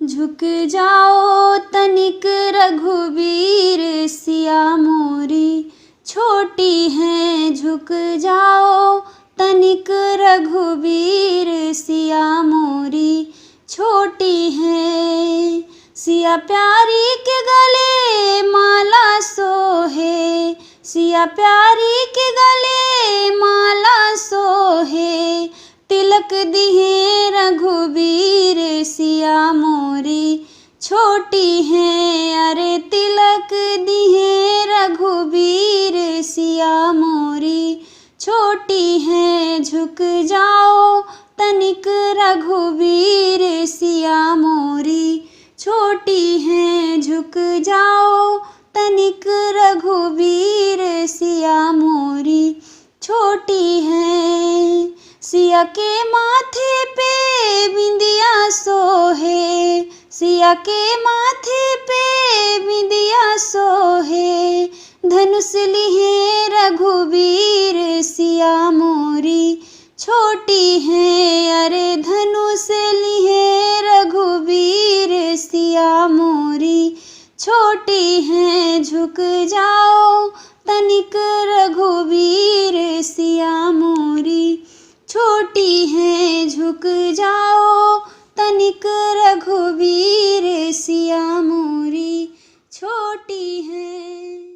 झुक जाओ तनिक रघुवीर सिया मोरी छोटी है, झुक जाओ तनिक रघुवीर सिया मोरी छोटी है। सिया प्यारी के गले माला सोहे, सिया प्यारी के गले माला सोहे, तिलक दिहे रघुवीर सिया मोरी छोटी है। अरे तिलक दिहे रघुवीर सिया मोरी छोटी है, झुक जाओ तनिक रघुवीर सिया मोरी छोटी है, झुक जाओ तनिक रघुवीर सिया मोरी छोटी है। सिया के माथे पे बिंदिया सोहे, सिया के माथे पे बिंदिया सोहे, धनुष लिए रघुवीर सिया मोरी छोटी है। अरे धनुष लिए रघुवीर सिया मोरी छोटी है, झुक जाओ तनिक रघुवीर सिया मोरी छोटी है, झुक जाओ तनिक रघुवीर सिया मोरी छोटी है।